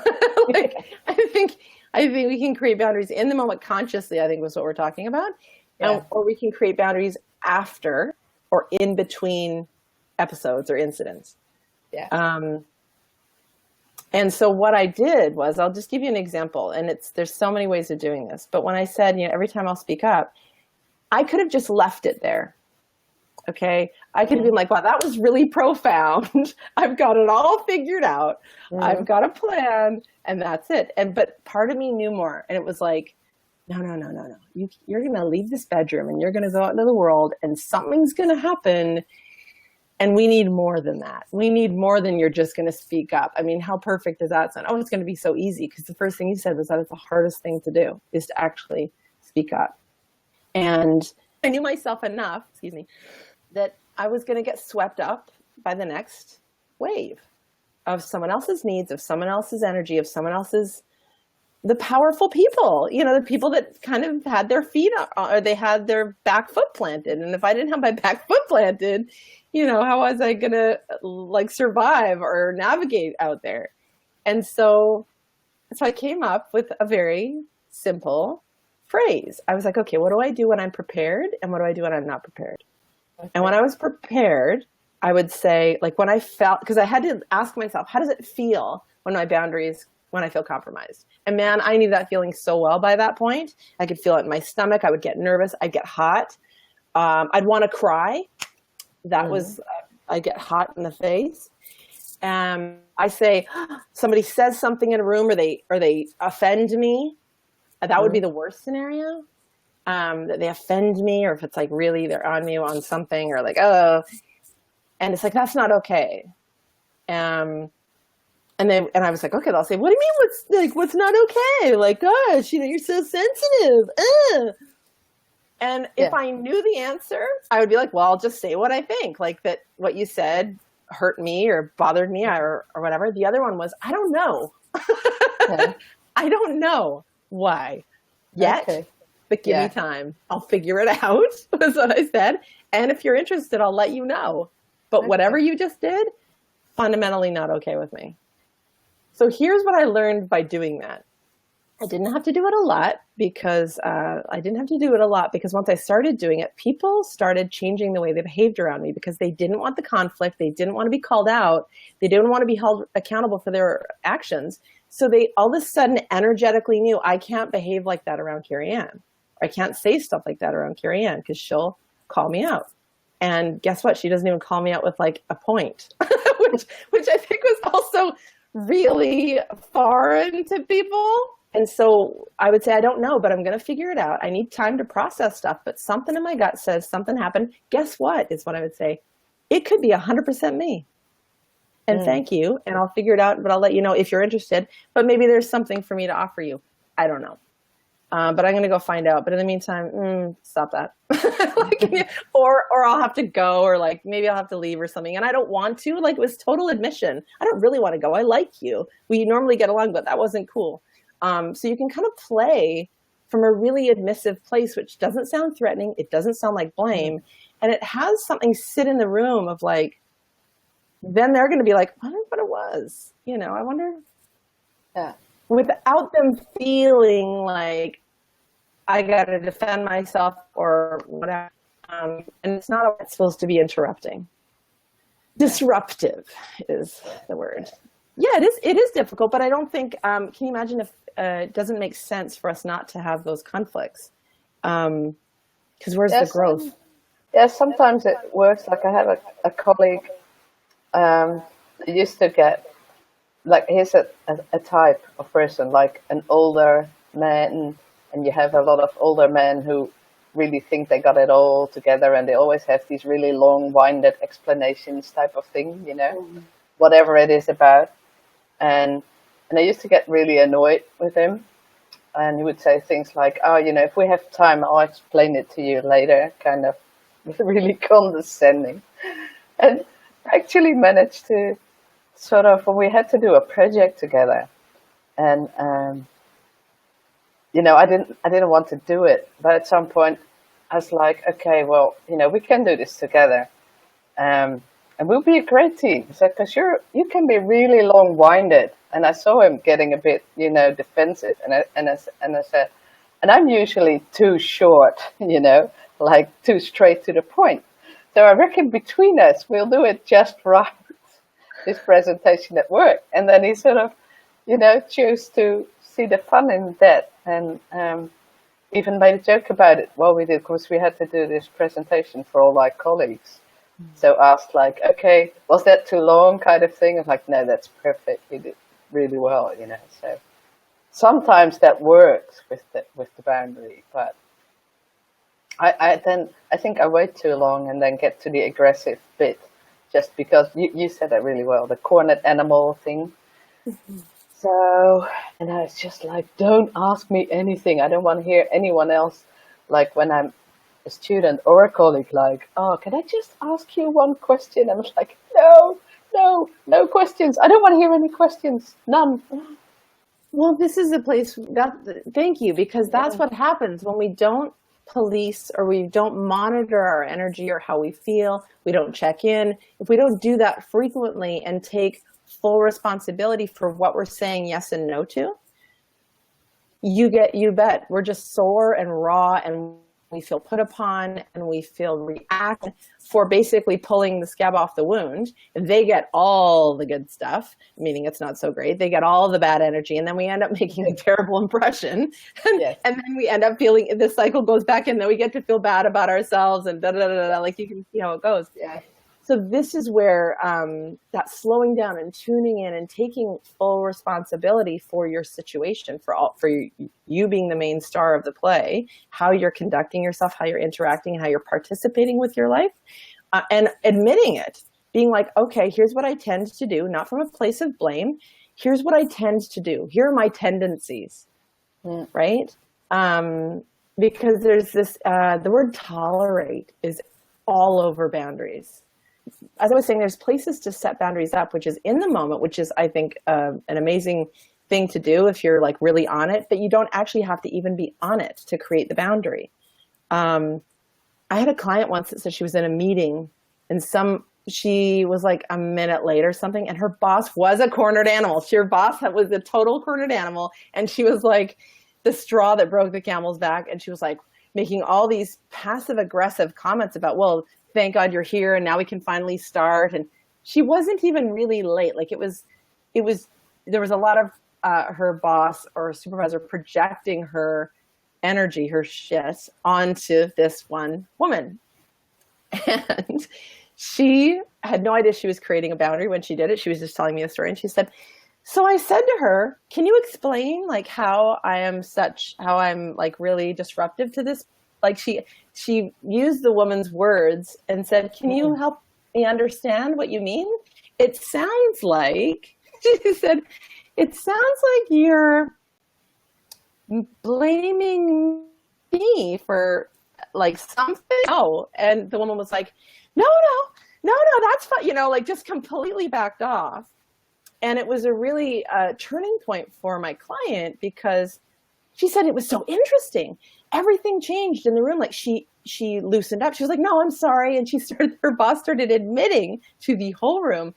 I think we can create boundaries in the moment consciously, I think was what we're talking about. Yeah. Or we can create boundaries after or in between episodes or incidents. Yeah. And so what I did was, I'll just give you an example, and there's so many ways of doing this. But when I said, every time I'll speak up, I could have just left it there. Okay. I could have been wow, that was really profound. I've got it all figured out. I've got a plan, and that's it. But part of me knew more. And it was no. You're going to leave this bedroom and you're going to go out into the world, and something's going to happen. And we need more than that. We need more than you're just going to speak up. I mean, how perfect does that sound? Oh, it's going to be so easy, because the first thing you said was that it's the hardest thing to do, is to actually speak up. And I knew myself enough, that I was going to get swept up by the next wave of someone else's needs, of someone else's energy, of someone else's, the powerful people, the people that kind of had their feet up, or they had their back foot planted. And if I didn't have my back foot planted, how was I going to survive or navigate out there? And so I came up with a very simple phrase. I was like, okay, what do I do when I'm prepared? And what do I do when I'm not prepared? Okay. And when I was prepared, I would say, like, when I felt, because I had to ask myself, how does it feel when my boundaries, when I feel compromised? And man, I knew that feeling so well by that point. I could feel it in my stomach. I would get nervous. I'd get hot. I'd want to cry. That was, I'd get hot in the face. I say, somebody says something in a room or they offend me. That would be the worst scenario. That they offend me, or if it's like really they're on me on something, or like, oh, and it's like, that's not okay. And I was like, okay, they'll say, what do you mean what's not okay? Like, gosh, you're so sensitive. And if I knew the answer, I would be like, well, I'll just say what I think, like that what you said hurt me or bothered me or whatever. The other one was, I don't know. I don't know why yet, but give me time. I'll figure it out, was what I said. And if you're interested, I'll let you know. But whatever you just did, fundamentally not okay with me. So here's what I learned by doing that. I didn't have to do it a lot because once I started doing it, people started changing the way they behaved around me because they didn't want the conflict. They didn't want to be called out. They didn't want to be held accountable for their actions. So they all of a sudden energetically knew, I can't behave like that around Keri-Anne. I can't say stuff like that around Keri-Anne because she'll call me out. And guess what? She doesn't even call me out with like a point, which I think was also really foreign to people. And so I would say, I don't know, but I'm going to figure it out. I need time to process stuff, but something in my gut says something happened. Guess what is what I would say. It could be 100% me. And thank you. And I'll figure it out, but I'll let you know if you're interested. But maybe there's something for me to offer you. I don't know. But I'm going to go find out. But in the meantime, stop that. or I'll have to go, or like maybe I'll have to leave or something. And I don't want to. Like, it was total admission. I don't really want to go. I like you. We normally get along, but that wasn't cool. So you can kind of play from a really admissive place, which doesn't sound threatening. It doesn't sound like blame. And it has something sit in the room of like, then they're going to be like, I wonder what it was. I wonder. Yeah. Without them feeling like I got to defend myself or whatever. And it's not supposed to be interrupting. Disruptive is the word. Yeah, it is difficult, but I don't think, can you imagine if it doesn't make sense for us not to have those conflicts? Because where's the growth? Yeah, sometimes it works. Like I have a colleague who used to get, like he's a type of person, like an older man, and you have a lot of older men who really think they got it all together, and they always have these really long-winded explanations type of thing, whatever it is about. And I used to get really annoyed with him, and he would say things like, oh, if we have time, I'll explain it to you later, kind of really condescending. And I actually managed to sort of, we had to do a project together, and I didn't want to do it, but at some point I was like, okay, well, we can do this together, and we'll be a great team. He said, because you can be really long-winded, and I saw him getting a bit, defensive, and I said, and I'm usually too short, like too straight to the point. So I reckon between us, we'll do it just right. This presentation at work. And then he sort of, chose to see the fun in that, and even made a joke about it while we did, because we had to do this presentation for all my colleagues. So asked like, okay, was that too long kind of thing? I was like, no, that's perfect. You did really well, So sometimes that works with the boundary, but I think I wait too long and then get to the aggressive bit. Just because you said that really well, the cornered animal thing. So, and I was just like, don't ask me anything. I don't want to hear anyone else, like when I'm a student or a colleague, like, oh, can I just ask you one question? I was like, no questions. I don't want to hear any questions. None. Well, this is a place thank you, because that's what happens when we don't police or we don't monitor our energy or how we feel. We don't check in. If we don't do that frequently and take full responsibility for what we're saying yes and no to, you bet we're just sore and raw, and we feel put upon, and we feel react for basically pulling the scab off the wound. They get all the good stuff, meaning it's not so great. They get all the bad energy, and then we end up making a terrible impression. And then we end up feeling, the cycle goes back, and then we get to feel bad about ourselves, and like you can see how it goes. Yeah. So this is where that slowing down and tuning in and taking full responsibility for your situation, for you being the main star of the play, how you're conducting yourself, how you're interacting, how you're participating with your life, and admitting it, being like, okay, here's what I tend to do, not from a place of blame. Here's what I tend to do. Here are my tendencies, right? Because there's this, the word tolerate is all over boundaries. As I was saying, there's places to set boundaries up, which is in the moment, which is, I think, an amazing thing to do if you're like really on it, but you don't actually have to even be on it to create the boundary. I had a client once that said she was in a meeting and she was like a minute late or something, and her boss was a cornered animal. Her boss was a total cornered animal, and she was like the straw that broke the camel's back, and she was like making all these passive aggressive comments about, well, thank God you're here, and now we can finally start. And she wasn't even really late. Like there was a lot of her boss or supervisor projecting her energy, her shit onto this one woman. And she had no idea she was creating a boundary when she did it. She was just telling me a story, and she said, so I said to her, can you explain like how I'm like really disruptive to this? Like she used the woman's words and said, can you help me understand what you mean? It sounds like, she said, it sounds like you're blaming me for like something. Oh, and the woman was like, no, that's fine. Like just completely backed off. And it was a really turning point for my client, because she said it was so interesting. Everything changed in the room. Like she loosened up. She was like, no, I'm sorry. And her boss started admitting to the whole room,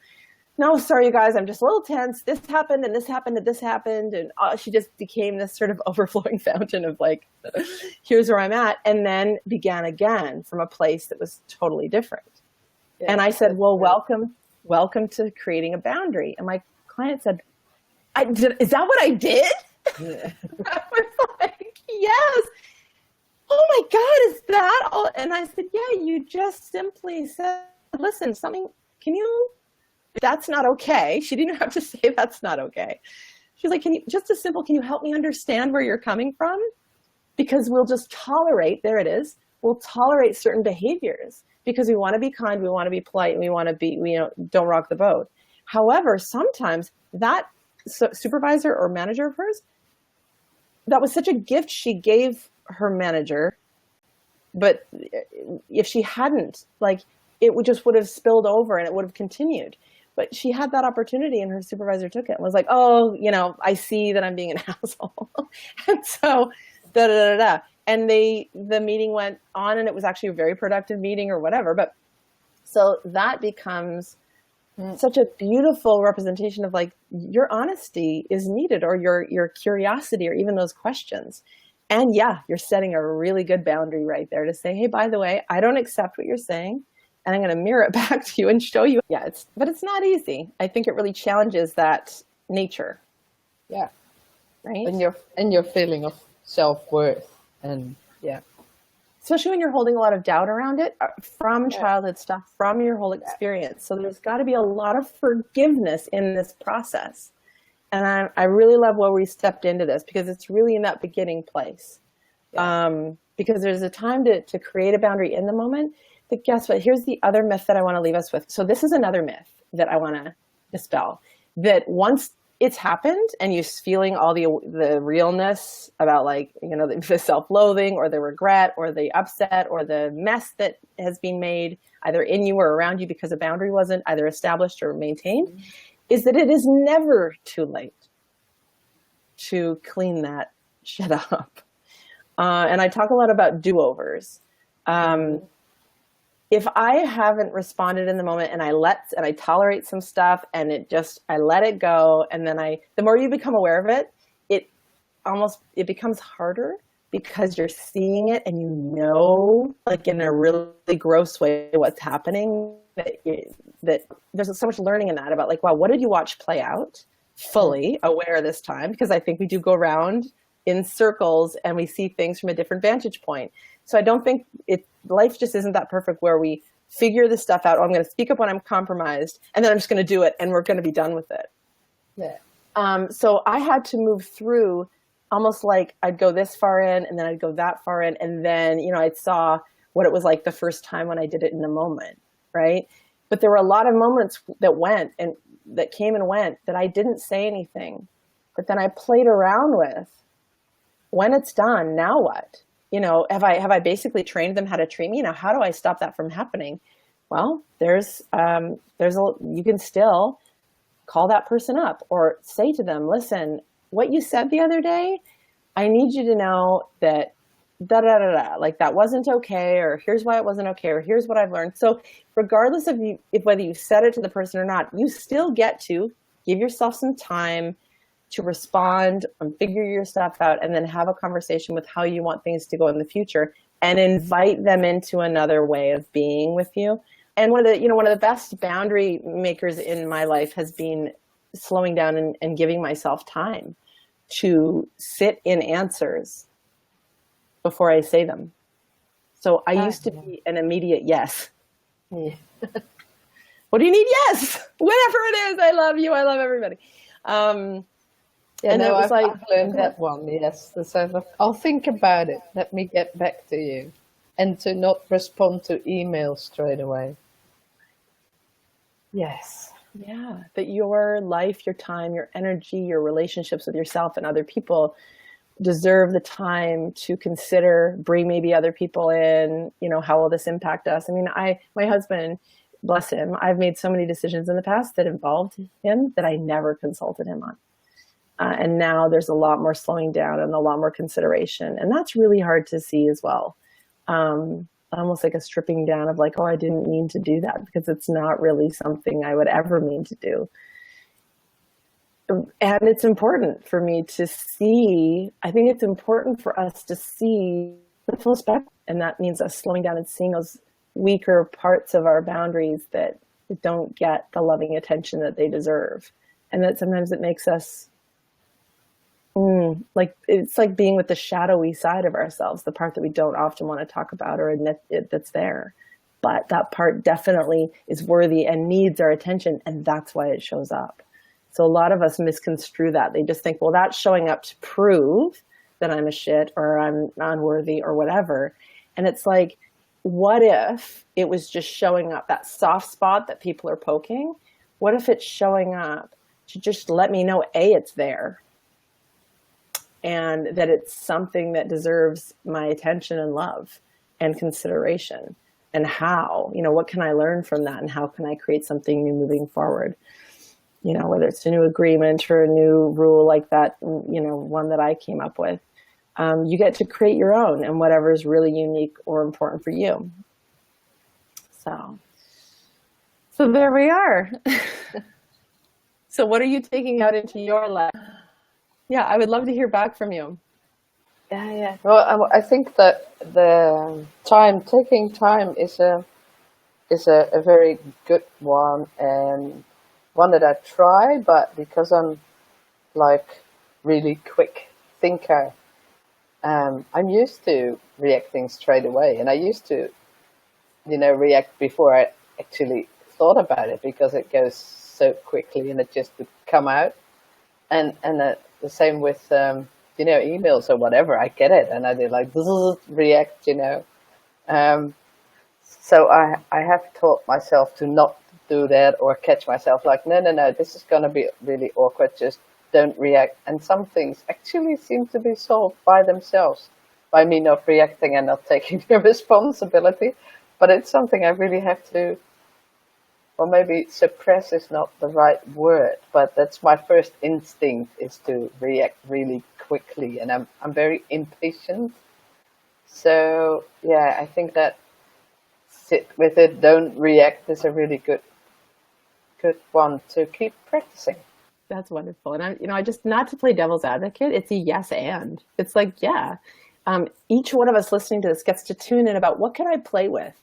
no, sorry, you guys, I'm just a little tense. This happened and this happened and this happened. And she just became this sort of overflowing fountain of like, here's where I'm at. And then began again from a place that was totally different. Yeah, and I said, well, welcome to creating a boundary. And my client said, is that what I did? Yeah. I was like, yes. Oh my God, is that all? And I said, yeah, you just simply said, listen, that's not okay. She didn't have to say that's not okay. She's like, can you help me understand where you're coming from? Because we'll just tolerate, there it is, we'll tolerate certain behaviors because we want to be kind, we want to be polite, and we want to be, don't rock the boat. However, sometimes that supervisor or manager of hers, that was such a gift she gave her manager, but if she hadn't, like, it would have spilled over and it would have continued. But she had that opportunity, and her supervisor took it and was like, oh, I see that I'm being an asshole. And so, And the meeting went on, and it was actually a very productive meeting or whatever. But so that becomes such a beautiful representation of like your honesty is needed, or your curiosity, or even those questions. And yeah, you're setting a really good boundary right there to say, hey, by the way, I don't accept what you're saying, and I'm going to mirror it back to you and show you. Yeah, but it's not easy. I think it really challenges that nature. Yeah. Right. And your feeling of self-worth, and yeah. Especially when you're holding a lot of doubt around it from childhood stuff, from your whole experience. So there's got to be a lot of forgiveness in this process. And I really love where we stepped into this, because it's really in that beginning place. Yeah. Because there's a time to create a boundary in the moment. But guess what? Here's the other myth that I want to leave us with. So this is another myth that I want to dispel. That once it's happened and you're feeling all the realness about like, the self-loathing or the regret or the upset or the mess that has been made either in you or around you because a boundary wasn't either established or maintained, is that it is never too late to clean that shit up. And I talk a lot about do-overs. if I haven't responded in the moment and I tolerate some stuff and I let it go, and then the more you become aware of it, it becomes harder because you're seeing it and you know, like in a really gross way, what's happening, that there's so much learning in that about like, wow, what did you watch play out? Fully aware this time, because I think we do go around in circles and we see things from a different vantage point. So I don't think life just isn't that perfect where we figure this stuff out. Oh, I'm going to speak up when I'm compromised, and then I'm just going to do it and we're going to be done with it. Yeah. So I had to move through almost like I'd go this far in and then I'd go that far in. And then, I saw what it was like the first time when I did it in the moment. Right. But there were a lot of moments that came and went that I didn't say anything, but then I played around with, when it's done, now what? Have I basically trained them how to treat me? Now, how do I stop that from happening? Well, you can still call that person up or say to them, listen, what you said the other day, I need you to know that like that wasn't okay, or here's why it wasn't okay, or here's what I've learned. So regardless of whether you said it to the person or not, you still get to give yourself some time to respond and figure your stuff out, and then have a conversation with how you want things to go in the future, and invite them into another way of being with you. And one of the best boundary makers in my life has been slowing down and giving myself time to sit in answers before I say them. So I used to be an immediate yes. Yeah. What do you need? Yes. Whatever it is. I love you. I love everybody. I've learned that one. Yes. So I'll think about it. Let me get back to you. And to not respond to emails straight away. Yes. Yeah. That your life, your time, your energy, your relationships with yourself and other people deserve the time to consider, bring maybe other people in, how will this impact us? I mean, my husband, bless him, I've made so many decisions in the past that involved him that I never consulted him on. And now there's a lot more slowing down and a lot more consideration. And that's really hard to see as well. Almost like a stripping down of like, oh, I didn't mean to do that, because it's not really something I would ever mean to do. And it's important for me to see, I think it's important for us to see the full spectrum. And that means us slowing down and seeing those weaker parts of our boundaries that don't get the loving attention that they deserve. And that sometimes it makes us like, it's like being with the shadowy side of ourselves, the part that we don't often want to talk about or admit that's there. But that part definitely is worthy and needs our attention. And that's why it shows up. So a lot of us misconstrue that. They just think, well, that's showing up to prove that I'm a shit or I'm unworthy or whatever. And it's like, what if it was just showing up, that soft spot that people are poking? What if it's showing up to just let me know, A, it's there, and that it's something that deserves my attention and love and consideration? And how, what can I learn from that? And how can I create something new moving forward? Whether it's a new agreement or a new rule like that, one that I came up with, you get to create your own and whatever is really unique or important for you. So there we are. So what are you taking out into your life? Yeah, I would love to hear back from you. Yeah. Well, I think that the taking time is a very good one, and one that I try, but because I'm like really quick thinker, I'm used to reacting straight away, and I used to, react before I actually thought about it, because it goes so quickly and it just would come out. And the same with emails or whatever. I get it, and I did like react. So I have taught myself to not do that, or catch myself like, no, this is going to be really awkward, just don't react. And some things actually seem to be solved by themselves, by me not reacting and not taking the responsibility. But it's something I really have to, or maybe suppress is not the right word, but that's my first instinct, is to react really quickly, and I'm very impatient. So yeah, I think that sit with it, don't react is a really good one to keep practicing. That's wonderful. And I just, not to play devil's advocate, it's a yes and. It's like, yeah, each one of us listening to this gets to tune in about what can I play with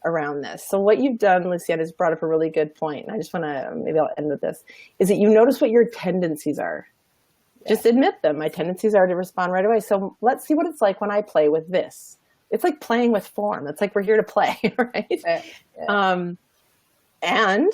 around this. So what you've done, Lucienne, has brought up a really good point. And I just want to, maybe I'll end with this, is that you notice what your tendencies are. Yeah. Just admit them. My tendencies are to respond right away. So let's see what it's like when I play with this. It's like playing with form. It's like we're here to play, right? Yeah. And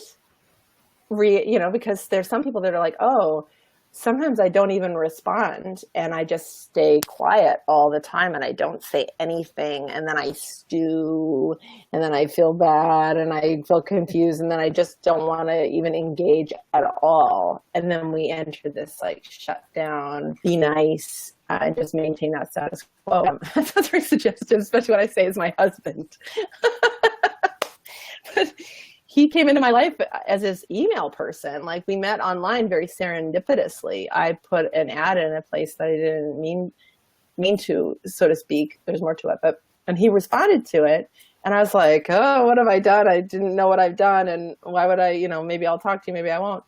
because there's some people that are like, oh, sometimes I don't even respond and I just stay quiet all the time and I don't say anything, and then I stew and then I feel bad and I feel confused and then I just don't want to even engage at all. And then we enter this like shut down, be nice, and just maintain that status quo. That's very suggestive, especially when I say it's my husband. But he came into my life as this email person. Like, we met online very serendipitously. I put an ad in a place that I didn't mean to, so to speak. There's more to it, and he responded to it. And I was like, oh, what have I done? I didn't know what I've done. And why would I, maybe I'll talk to you, maybe I won't.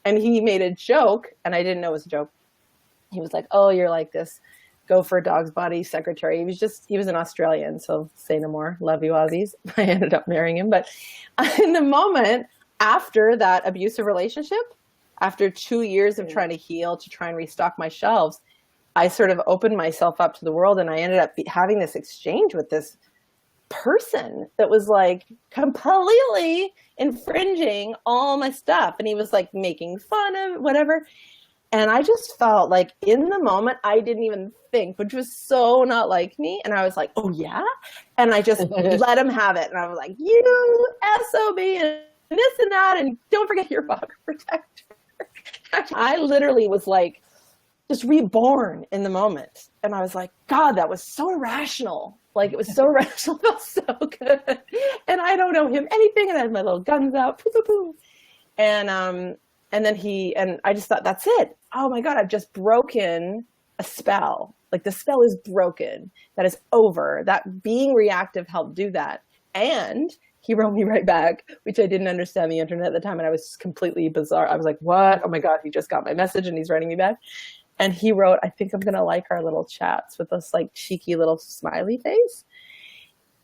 And he made a joke, and I didn't know it was a joke. He was like, oh, you're like this go for a dog's body secretary. He was an Australian, so say no more. Love you, Aussies. I ended up marrying him. But in the moment after that abusive relationship, after 2 years of trying to heal, to try and restock my shelves, I sort of opened myself up to the world, and I ended up having this exchange with this person that was like completely infringing all my stuff. And he was like making fun of whatever. And I just felt like in the moment, I didn't even think, which was so not like me. And I was like, oh, yeah? And I just let him have it. And I was like, you SOB and this and that. And don't forget your bug protector. I literally was like just reborn in the moment. And I was like, God, that was so irrational. Like, it was so irrational. It felt so good. And I don't know him anything. And I had my little guns out. Poo, poo, poo. And then I just thought, that's it. Oh my God, I've just broken a spell. Like, the spell is broken. That is over. That being reactive helped do that. And he wrote me right back, which I didn't understand the internet at the time. And I was completely bizarre. I was like, what? Oh my God, he just got my message and he's writing me back. And he wrote, I think I'm going to like our little chats, with this like cheeky little smiley face.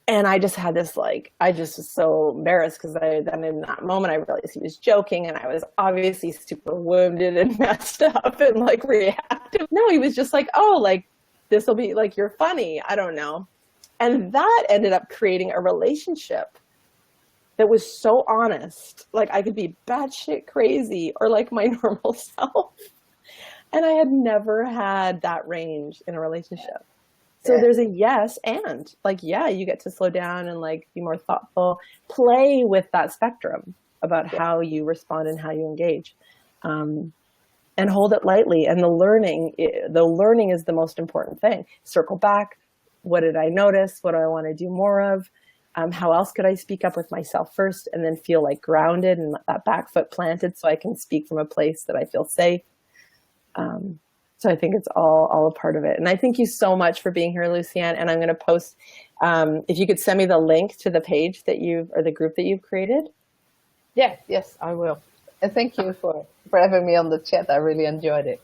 And I just had this, like, I just was so embarrassed because then in that moment I realized he was joking, and I was obviously super wounded and messed up and like reactive. No, he was just like, oh, like, this will be like, you're funny. I don't know. And that ended up creating a relationship that was so honest. Like, I could be batshit crazy or like my normal self. And I had never had that range in a relationship. So there's a yes and, like, yeah, you get to slow down and like be more thoughtful, play with that spectrum about how you respond and how you engage, and hold it lightly. And the learning is the most important thing. Circle back. What did I notice? What do I want to do more of? How else could I speak up with myself first, and then feel like grounded and that back foot planted so I can speak from a place that I feel safe. So I think it's all a part of it. And I thank you so much for being here, Lucienne. And I'm going to post, if you could send me the link to the page or the group that you've created. Yeah, yes, I will. And thank you for having me on the chat. I really enjoyed it.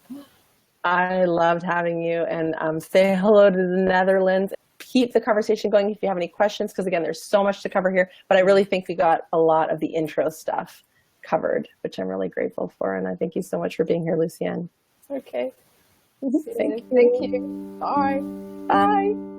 I loved having you. And say hello to the Netherlands. Keep the conversation going if you have any questions, because again, there's so much to cover here. But I really think we got a lot of the intro stuff covered, which I'm really grateful for. And I thank you so much for being here, Lucienne. Okay. Thank you. Thank you. Bye. Bye.